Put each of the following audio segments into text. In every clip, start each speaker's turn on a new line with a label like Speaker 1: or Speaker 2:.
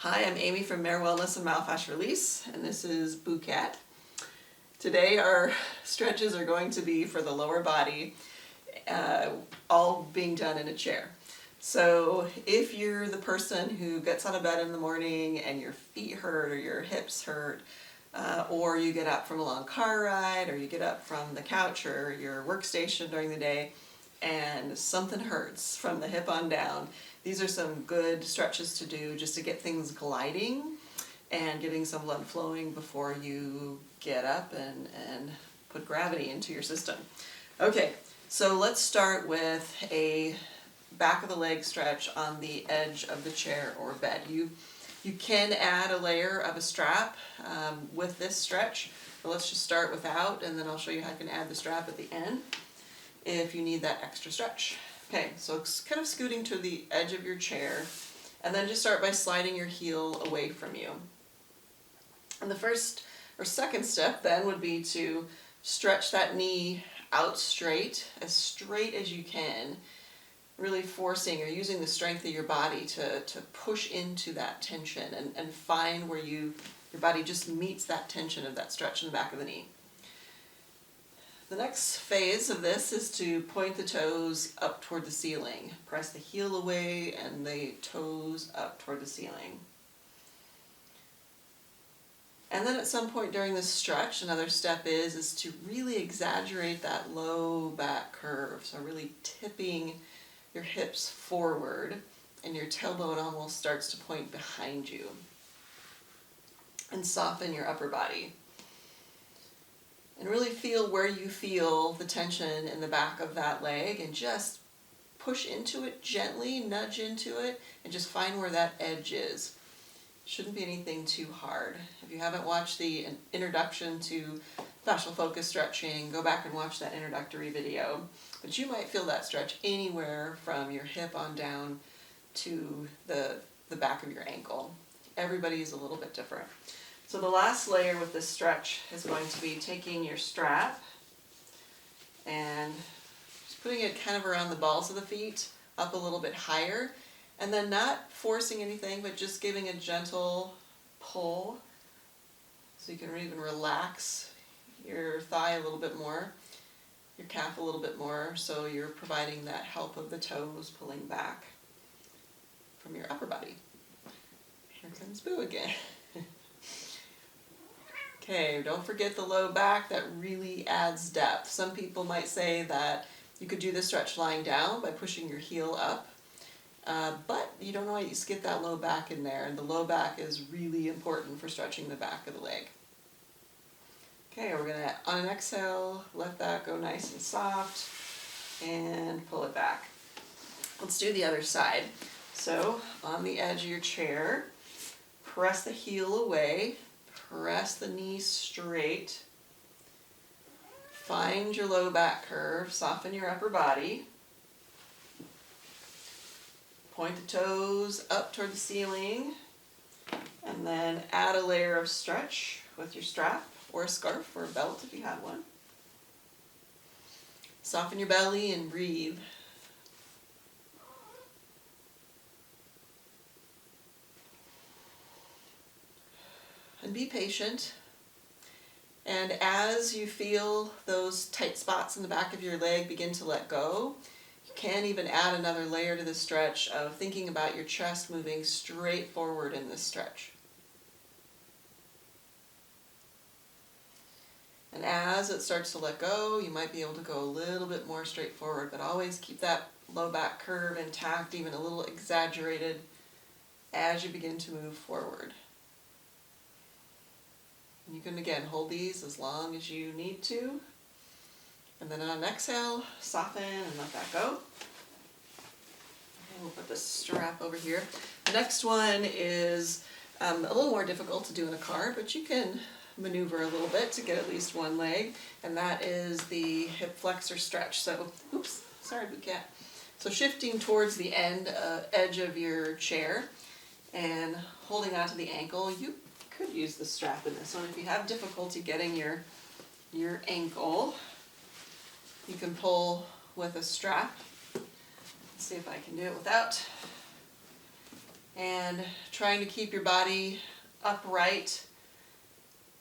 Speaker 1: Hi, I'm Amy from Mare Wellness and Myofascial Release, and this is Boocat. Today our stretches are going to be for the lower body, all being done in a chair. So if you're the person who gets out of bed in the morning and your feet hurt or your hips hurt, or you get up from a long car ride, or you get up from the couch or your workstation during the day and something hurts from the hip on down, these are some good stretches to do just to get things gliding and getting some blood flowing before you get up and put gravity into your system. Okay, so let's start with a back of the leg stretch on the edge of the chair or bed. You can add a layer of a strap with this stretch, but let's just start without, and then I'll show you how you can add the strap at the end if you need that extra stretch. Okay, so kind of scooting to the edge of your chair, and then just start by sliding your heel away from you. And the first or second step then would be to stretch that knee out straight as you can, really forcing or using the strength of your body to push into that tension and find where your body just meets that tension of that stretch in the back of the knee. The next phase of this is to point the toes up toward the ceiling. Press the heel away and the toes up toward the ceiling. And then at some point during this stretch, another step is to really exaggerate that low back curve. So really tipping your hips forward and your tailbone almost starts to point behind you. And soften your upper body. And really feel where you feel the tension in the back of that leg and just push into it gently, nudge into it, and just find where that edge is. Shouldn't be anything too hard. If you haven't watched the introduction to fascial focus stretching, go back and watch that introductory video. But you might feel that stretch anywhere from your hip on down to the back of your ankle. Everybody is a little bit different. So the last layer with this stretch is going to be taking your strap and just putting it kind of around the balls of the feet, up a little bit higher, and then not forcing anything, but just giving a gentle pull so you can even relax your thigh a little bit more, your calf a little bit more, so you're providing that help of the toes pulling back from your upper body. Here comes Boo again. Okay, don't forget the low back. That really adds depth. Some people might say that you could do this stretch lying down by pushing your heel up, but you don't always get that low back in there, and the low back is really important for stretching the back of the leg. Okay, we're going to, on an exhale, let that go nice and soft, and pull it back. Let's do the other side. So, on the edge of your chair, press the heel away, press the knee straight, find your low back curve, soften your upper body, point the toes up toward the ceiling, and then add a layer of stretch with your strap or a scarf or a belt if you have one. Soften your belly and breathe. And be patient. And as you feel those tight spots in the back of your leg begin to let go, you can even add another layer to the stretch of thinking about your chest moving straight forward in this stretch. And as it starts to let go, you might be able to go a little bit more straight forward, but always keep that low back curve intact, even a little exaggerated as you begin to move forward. You can, again, hold these as long as you need to. And then on an exhale, soften and let that go. And we'll put this strap over here. The next one is a little more difficult to do in a car, but you can maneuver a little bit to get at least one leg. And that is the hip flexor stretch. So, oops, sorry, Boocat. So shifting towards the edge of your chair and holding onto the ankle, you could use the strap in this one. If you have difficulty getting your ankle, you can pull with a strap. Let's see if I can do it without. and trying to keep your body upright,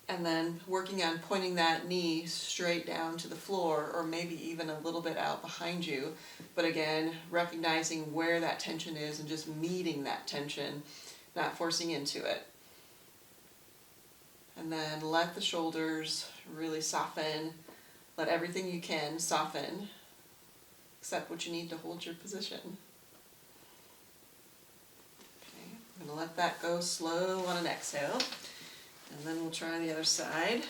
Speaker 1: and then working on pointing that knee straight down to the floor, or maybe even a little bit out behind you. But again, recognizing where that tension is and just meeting that tension, not forcing into it. And then let the shoulders really soften. Let everything you can soften, except what you need to hold your position. Okay, I'm going to let that go slow on an exhale. And then we'll try the other side.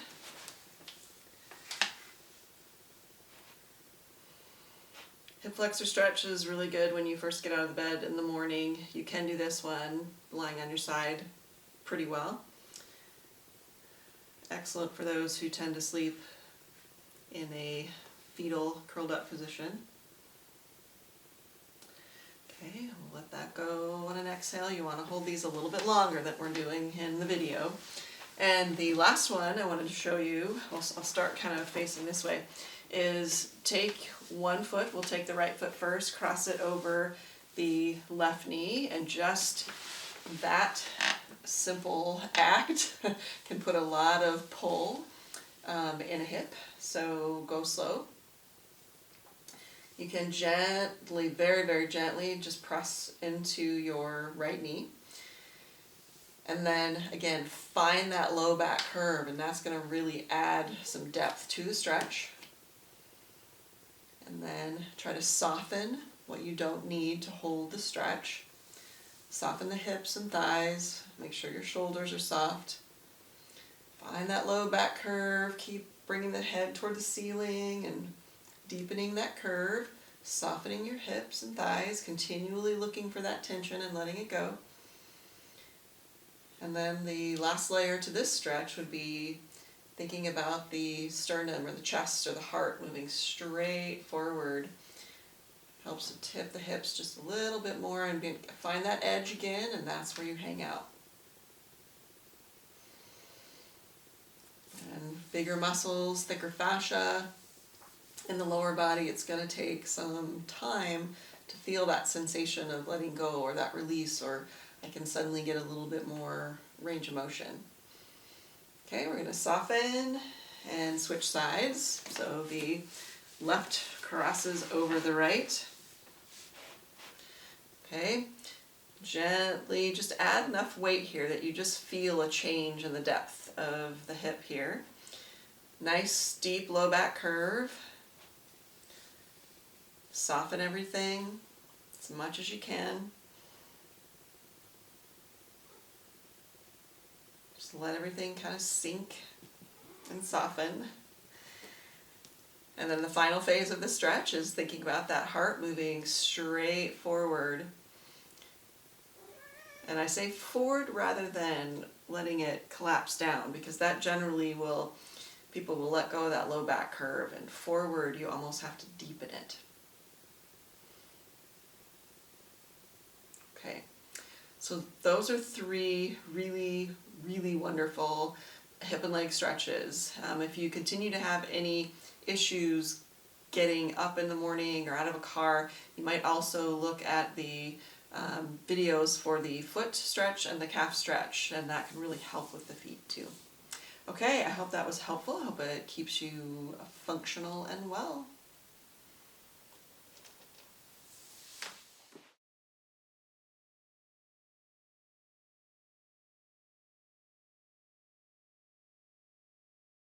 Speaker 1: Hip flexor stretch is really good when you first get out of the bed in the morning. You can do this one lying on your side pretty well. Excellent for those who tend to sleep in a fetal curled up position. Okay, we'll let that go on an exhale. You want to hold these a little bit longer than we're doing in the video. And the last one I wanted to show you, I'll start kind of facing this way, is take one foot, we'll take the right foot first, cross it over the left knee, and just that simple act can put a lot of pull in a hip, so go slow. You can gently, very, very gently, just press into your right knee. And then again, find that low back curve, and that's going to really add some depth to the stretch. And then try to soften what you don't need to hold the stretch. Soften the hips and thighs, make sure your shoulders are soft. Find that low back curve, keep bringing the head toward the ceiling and deepening that curve, softening your hips and thighs, continually looking for that tension and letting it go. And then the last layer to this stretch would be thinking about the sternum or the chest or the heart moving straight forward. Helps to tip the hips just a little bit more and find that edge again, and that's where you hang out. And bigger muscles, thicker fascia in the lower body, it's going to take some time to feel that sensation of letting go or that release, or I can suddenly get a little bit more range of motion. Okay, we're going to soften and switch sides. So the left crosses over the right. Okay, gently just add enough weight here that you just feel a change in the depth of the hip here. Nice deep low back curve. Soften everything as much as you can. Just let everything kind of sink and soften. And then the final phase of the stretch is thinking about that heart moving straight forward. And I say forward rather than letting it collapse down, because that generally will, people will let go of that low back curve, and forward you almost have to deepen it. Okay, so those are three really, really wonderful hip and leg stretches. If you continue to have any issues getting up in the morning or out of a car, you might also look at the videos for the foot stretch and the calf stretch, and that can really help with the feet too. Okay, I hope that was helpful. I hope it keeps you functional and well.